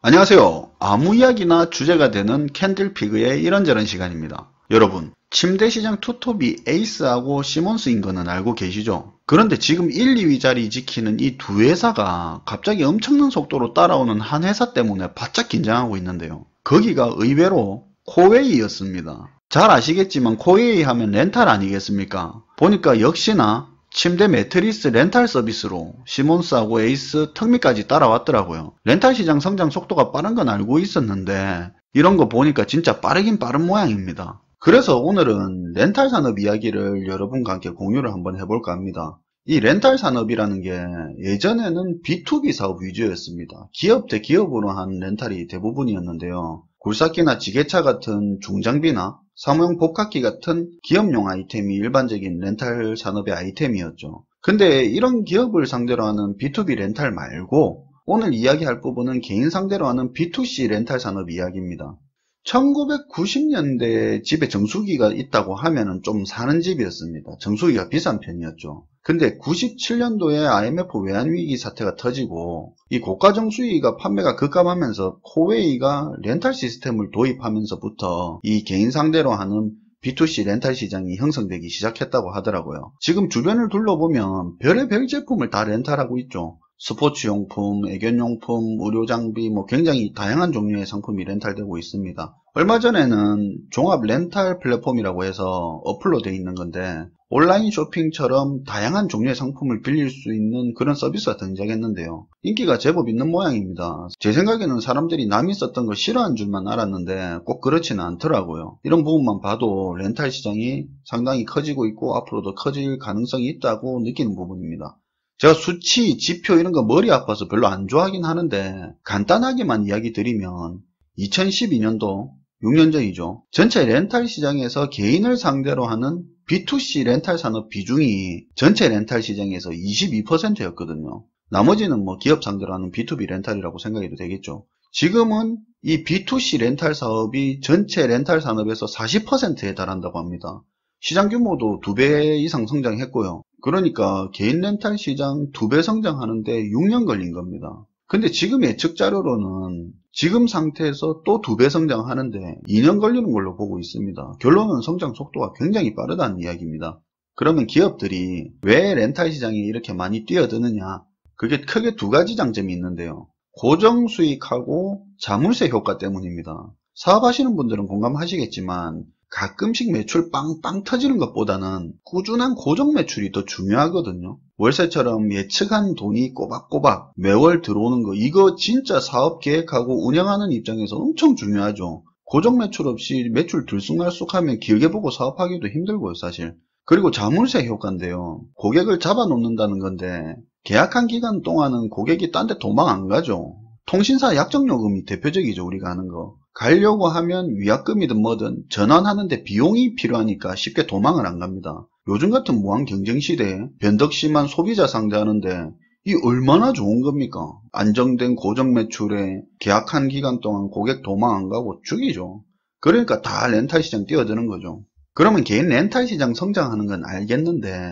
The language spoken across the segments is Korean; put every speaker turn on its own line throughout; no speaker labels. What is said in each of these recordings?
안녕하세요. 아무 이야기나 주제가 되는 캔들피그의 이런저런 시간입니다. 여러분, 침대 시장 투톱이 에이스하고 시몬스인 거는 알고 계시죠? 그런데 지금 1, 2위 자리 지키는 이 두 회사가 갑자기 엄청난 속도로 따라오는 한 회사 때문에 바짝 긴장하고 있는데요. 거기가 의외로 코웨이였습니다. 잘 아시겠지만 코웨이 하면 렌탈 아니겠습니까? 보니까 역시나 침대 매트리스 렌탈 서비스로 시몬스하고 에이스, 턱미까지 따라왔더라고요. 렌탈 시장 성장 속도가 빠른 건 알고 있었는데 이런 거 보니까 진짜 빠르긴 빠른 모양입니다. 그래서 오늘은 렌탈 산업 이야기를 여러분과 함께 공유를 한번 해볼까 합니다. 이 렌탈 산업이라는 게 예전에는 B2B 사업 위주였습니다. 기업 대 기업으로 한 렌탈이 대부분이었는데요. 굴삭기나 지게차 같은 중장비나 사무용 복합기 같은 기업용 아이템이 일반적인 렌탈 산업의 아이템이었죠. 근데 이런 기업을 상대로 하는 B2B 렌탈 말고 오늘 이야기할 부분은 개인 상대로 하는 B2C 렌탈 산업 이야기입니다. 1990년대에 집에 정수기가 있다고 하면은 좀 사는 집이었습니다. 정수기가 비싼 편이었죠. 근데 97년도에 IMF 외환위기 사태가 터지고 이 고가 정수기가 판매가 급감하면서 코웨이가 렌탈 시스템을 도입하면서부터 이 개인 상대로 하는 B2C 렌탈 시장이 형성되기 시작했다고 하더라고요. 지금 주변을 둘러보면 별의별 제품을 다 렌탈하고 있죠. 스포츠용품, 애견용품, 의료장비 굉장히 다양한 종류의 상품이 렌탈되고 있습니다. 얼마 전에는 종합 렌탈 플랫폼이라고 해서 어플로 되어 있는 건데 온라인 쇼핑처럼 다양한 종류의 상품을 빌릴 수 있는 그런 서비스가 등장했는데요. 인기가 제법 있는 모양입니다. 제 생각에는 사람들이 남이 썼던 거 싫어하는 줄만 알았는데 꼭 그렇지는 않더라고요. 이런 부분만 봐도 렌탈 시장이 상당히 커지고 있고 앞으로도 커질 가능성이 있다고 느끼는 부분입니다. 제가 수치, 지표 이런 거 머리 아파서 별로 안 좋아하긴 하는데 간단하게만 이야기 드리면 2012년도 6년 전이죠. 전체 렌탈 시장에서 개인을 상대로 하는 B2C 렌탈 산업 비중이 전체 렌탈 시장에서 22%였거든요. 나머지는 기업 상대로 하는 B2B 렌탈이라고 생각해도 되겠죠. 지금은 이 B2C 렌탈 사업이 전체 렌탈 산업에서 40%에 달한다고 합니다. 시장 규모도 2배 이상 성장했고요. 그러니까 개인 렌탈 시장 2배 성장하는데 6년 걸린 겁니다. 근데 지금 예측 자료로는 지금 상태에서 또 2배 성장하는데 2년 걸리는 걸로 보고 있습니다. 결론은 성장 속도가 굉장히 빠르다는 이야기입니다. 그러면 기업들이 왜 렌탈 시장에 이렇게 많이 뛰어드느냐? 그게 크게 두 가지 장점이 있는데요. 고정 수익하고 자물쇠 효과 때문입니다. 사업하시는 분들은 공감하시겠지만 가끔씩 매출 빵빵 터지는 것보다는 꾸준한 고정 매출이 더 중요하거든요. 월세처럼 예측한 돈이 꼬박꼬박 매월 들어오는 거, 이거 진짜 사업 계획하고 운영하는 입장에서 엄청 중요하죠. 고정 매출 없이 매출 들쑥날쑥하면 길게 보고 사업하기도 힘들고요, 사실. 그리고 자물쇠 효과인데요. 고객을 잡아놓는다는 건데 계약한 기간 동안은 고객이 딴 데 도망 안 가죠. 통신사 약정요금이 대표적이죠, 우리가 하는 거. 가려고 하면 위약금이든 뭐든 전환하는데 비용이 필요하니까 쉽게 도망을 안 갑니다. 요즘 같은 무한 경쟁 시대에 변덕 심한 소비자 상대하는데 이 얼마나 좋은 겁니까? 안정된 고정 매출에 계약한 기간 동안 고객 도망 안 가고 죽이죠. 그러니까 다 렌탈 시장 뛰어드는 거죠. 그러면 개인 렌탈 시장 성장하는 건 알겠는데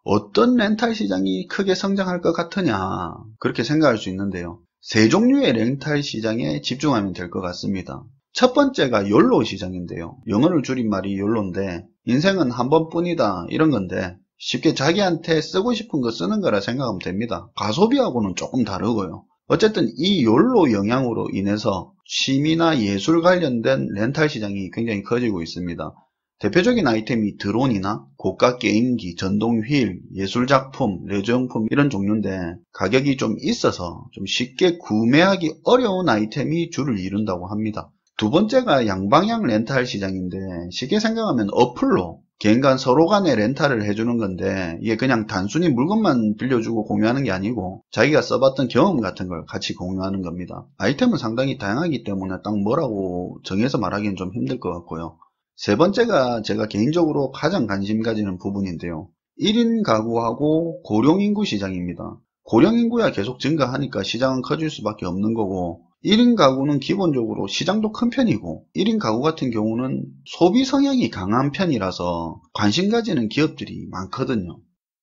어떤 렌탈 시장이 크게 성장할 것 같으냐, 그렇게 생각할 수 있는데요. 세 종류의 렌탈 시장에 집중하면 될 것 같습니다. 첫 번째가 욜로 시장인데요. 영어를 줄임말이 욜로인데 인생은 한 번뿐이다 이런 건데 쉽게 자기한테 쓰고 싶은 거 쓰는 거라 생각하면 됩니다. 가소비하고는 조금 다르고요. 어쨌든 이 욜로 영향으로 인해서 취미나 예술 관련된 렌탈 시장이 굉장히 커지고 있습니다. 대표적인 아이템이 드론이나 고가 게임기, 전동 휠, 예술작품, 레저용품 이런 종류인데 가격이 좀 있어서 좀 쉽게 구매하기 어려운 아이템이 주를 이룬다고 합니다. 두 번째가 양방향 렌탈 시장인데 쉽게 생각하면 어플로 개인 간 서로 간에 렌탈을 해주는 건데 이게 그냥 단순히 물건만 빌려주고 공유하는 게 아니고 자기가 써봤던 경험 같은 걸 같이 공유하는 겁니다. 아이템은 상당히 다양하기 때문에 딱 뭐라고 정해서 말하기는 좀 힘들 것 같고요. 세 번째가 제가 개인적으로 가장 관심 가지는 부분인데요. 1인 가구하고 고령인구 시장입니다. 고령인구가 계속 증가하니까 시장은 커질 수밖에 없는 거고 1인 가구는 기본적으로 시장도 큰 편이고 1인 가구 같은 경우는 소비 성향이 강한 편이라서 관심 가지는 기업들이 많거든요.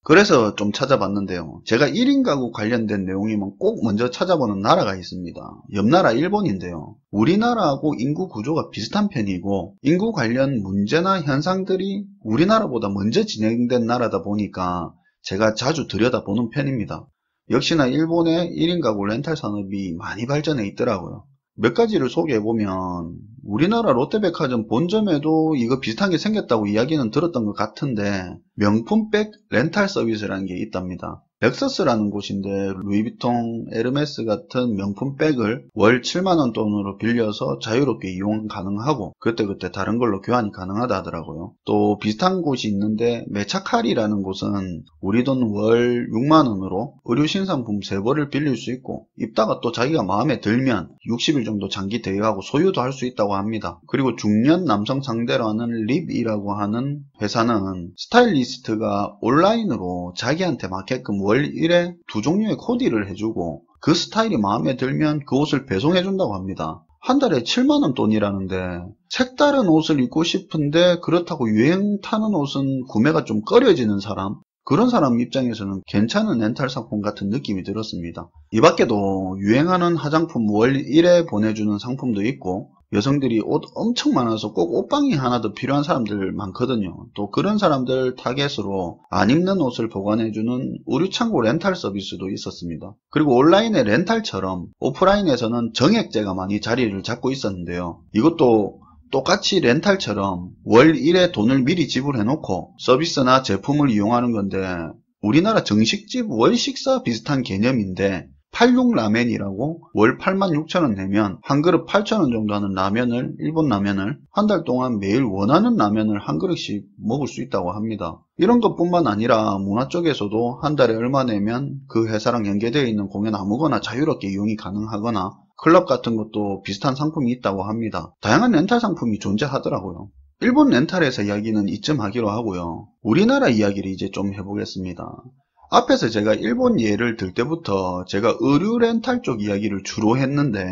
그래서 좀 찾아봤는데요. 제가 1인 가구 관련된 내용이면 꼭 먼저 찾아보는 나라가 있습니다. 옆나라 일본인데요. 우리나라하고 인구 구조가 비슷한 편이고 인구 관련 문제나 현상들이 우리나라보다 먼저 진행된 나라다 보니까 제가 자주 들여다보는 편입니다. 역시나 일본의 1인 가구 렌탈 산업이 많이 발전해 있더라고요. 몇 가지를 소개해보면 우리나라 롯데백화점 본점에도 이거 비슷한 게 생겼다고 이야기는 들었던 것 같은데 명품백 렌탈 서비스라는 게 있답니다. 렉서스라는 곳인데 루이비통, 에르메스 같은 명품백을 월 7만원 돈으로 빌려서 자유롭게 이용 가능하고 그때그때 다른 걸로 교환이 가능하다 하더라고요. 또 비슷한 곳이 있는데 메차카리라는 곳은 우리 돈 월 6만원으로 의류 신상품 3벌을 빌릴 수 있고 입다가 또 자기가 마음에 들면 60일 정도 장기 대여하고 소유도 할 수 있다고 합니다. 그리고 중년 남성 상대로 하는 립이라고 하는 회사는 스타일리스트가 온라인으로 자기한테 맞게끔 월 1회 2종류의 코디를 해주고 그 스타일이 마음에 들면 그 옷을 배송해준다고 합니다. 한 달에 7만원 돈이라는데 색다른 옷을 입고 싶은데 그렇다고 유행 타는 옷은 구매가 좀 꺼려지는 사람, 그런 사람 입장에서는 괜찮은 렌탈 상품 같은 느낌이 들었습니다. 이 밖에도 유행하는 화장품 월 1회 보내주는 상품도 있고 여성들이 옷 엄청 많아서 꼭 옷방이 하나 더 필요한 사람들 많거든요. 또 그런 사람들 타겟으로 안 입는 옷을 보관해주는 의류창고 렌탈 서비스도 있었습니다. 그리고 온라인의 렌탈처럼 오프라인에서는 정액제가 많이 자리를 잡고 있었는데요. 이것도 똑같이 렌탈처럼 월 1회 돈을 미리 지불해놓고 서비스나 제품을 이용하는 건데 우리나라 정식집 월 식사 비슷한 개념인데 86라멘이라고 월 86,000원 내면 한 그릇 8,000원 정도 하는 라면을, 일본 라면을 한 달 동안 매일 원하는 라면을 한 그릇씩 먹을 수 있다고 합니다. 이런 것뿐만 아니라 문화 쪽에서도 한 달에 얼마 내면 그 회사랑 연계되어 있는 공연 아무거나 자유롭게 이용이 가능하거나 클럽 같은 것도 비슷한 상품이 있다고 합니다. 다양한 렌탈 상품이 존재하더라고요. 일본 렌탈에서 이야기는 이쯤 하기로 하고요. 우리나라 이야기를 이제 좀 해보겠습니다. 앞에서 제가 일본 예를 들 때부터 제가 의류 렌탈 쪽 이야기를 주로 했는데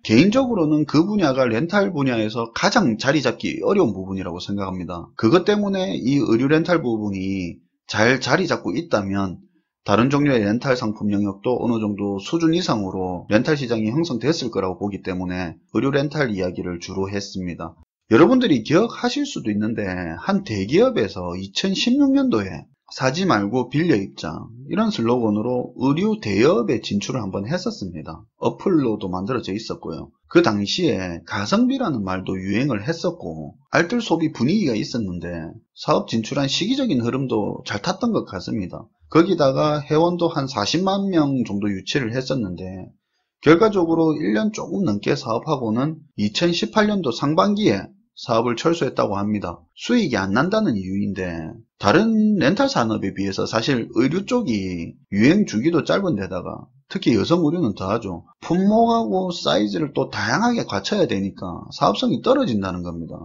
개인적으로는 그 분야가 렌탈 분야에서 가장 자리 잡기 어려운 부분이라고 생각합니다. 그것 때문에 이 의류 렌탈 부분이 잘 자리 잡고 있다면 다른 종류의 렌탈 상품 영역도 어느 정도 수준 이상으로 렌탈 시장이 형성됐을 거라고 보기 때문에 의류 렌탈 이야기를 주로 했습니다. 여러분들이 기억하실 수도 있는데 한 대기업에서 2016년도에 사지 말고 빌려 입자 이런 슬로건으로 의류 대여업에 진출을 한번 했었습니다. 어플로도 만들어져 있었고요. 그 당시에 가성비라는 말도 유행을 했었고 알뜰 소비 분위기가 있었는데 사업 진출한 시기적인 흐름도 잘 탔던 것 같습니다. 거기다가 회원도 한 40만 명 정도 유치를 했었는데 결과적으로 1년 조금 넘게 사업하고는 2018년도 상반기에 사업을 철수했다고 합니다. 수익이 안 난다는 이유인데 다른 렌탈 산업에 비해서 사실 의류 쪽이 유행 주기도 짧은 데다가 특히 여성 의류는 더하죠. 품목하고 사이즈를 또 다양하게 갖춰야 되니까 사업성이 떨어진다는 겁니다.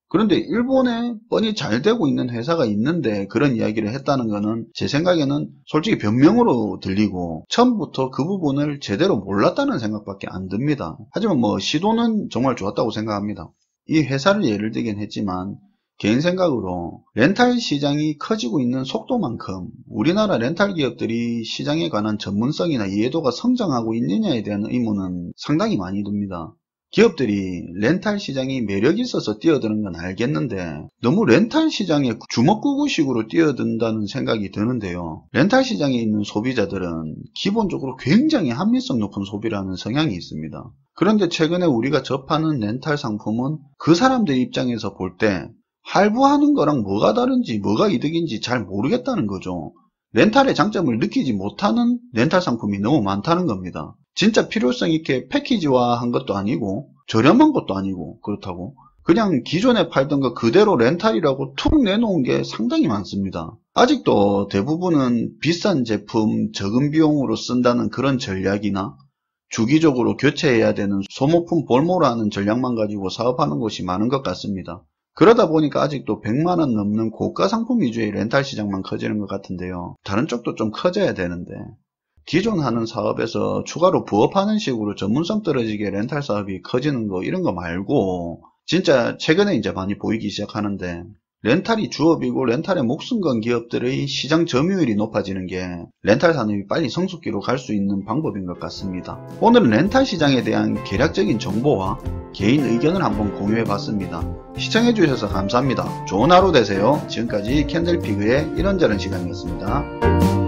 그런데 일본에 뻔히 잘 되고 있는 회사가 있는데 그런 이야기를 했다는 거는 제 생각에는 솔직히 변명으로 들리고 처음부터 그 부분을 제대로 몰랐다는 생각밖에 안 듭니다. 하지만 시도는 정말 좋았다고 생각합니다. 이 회사를 예를 들긴 했지만 개인 생각으로 렌탈 시장이 커지고 있는 속도만큼 우리나라 렌탈 기업들이 시장에 관한 전문성이나 이해도가 성장하고 있느냐에 대한 의문은 상당히 많이 듭니다. 기업들이 렌탈 시장이 매력이 있어서 뛰어드는 건 알겠는데 너무 렌탈 시장에 주먹구구식으로 뛰어든다는 생각이 드는데요. 렌탈 시장에 있는 소비자들은 기본적으로 굉장히 합리성 높은 소비라는 성향이 있습니다. 그런데 최근에 우리가 접하는 렌탈 상품은 그 사람들 입장에서 볼 때 할부하는 거랑 뭐가 다른지 뭐가 이득인지 잘 모르겠다는 거죠. 렌탈의 장점을 느끼지 못하는 렌탈 상품이 너무 많다는 겁니다. 진짜 필요성 있게 패키지화한 것도 아니고 저렴한 것도 아니고 그렇다고 그냥 기존에 팔던 거 그대로 렌탈이라고 툭 내놓은 게 상당히 많습니다. 아직도 대부분은 비싼 제품 적은 비용으로 쓴다는 그런 전략이나 주기적으로 교체해야 되는 소모품 볼모라는 전략만 가지고 사업하는 곳이 많은 것 같습니다. 그러다 보니까 아직도 100만원 넘는 고가 상품 위주의 렌탈 시장만 커지는 것 같은데요. 다른 쪽도 좀 커져야 되는데 기존 하는 사업에서 추가로 부업하는 식으로 전문성 떨어지게 렌탈 사업이 커지는 거 이런 거 말고 진짜 최근에 이제 많이 보이기 시작하는데 렌탈이 주업이고 렌탈에 목숨 건 기업들의 시장 점유율이 높아지는 게 렌탈 산업이 빨리 성숙기로 갈 수 있는 방법인 것 같습니다. 오늘은 렌탈 시장에 대한 개략적인 정보와 개인 의견을 한번 공유해 봤습니다. 시청해 주셔서 감사합니다. 좋은 하루 되세요. 지금까지 캔들피그의 이런저런 시간이었습니다.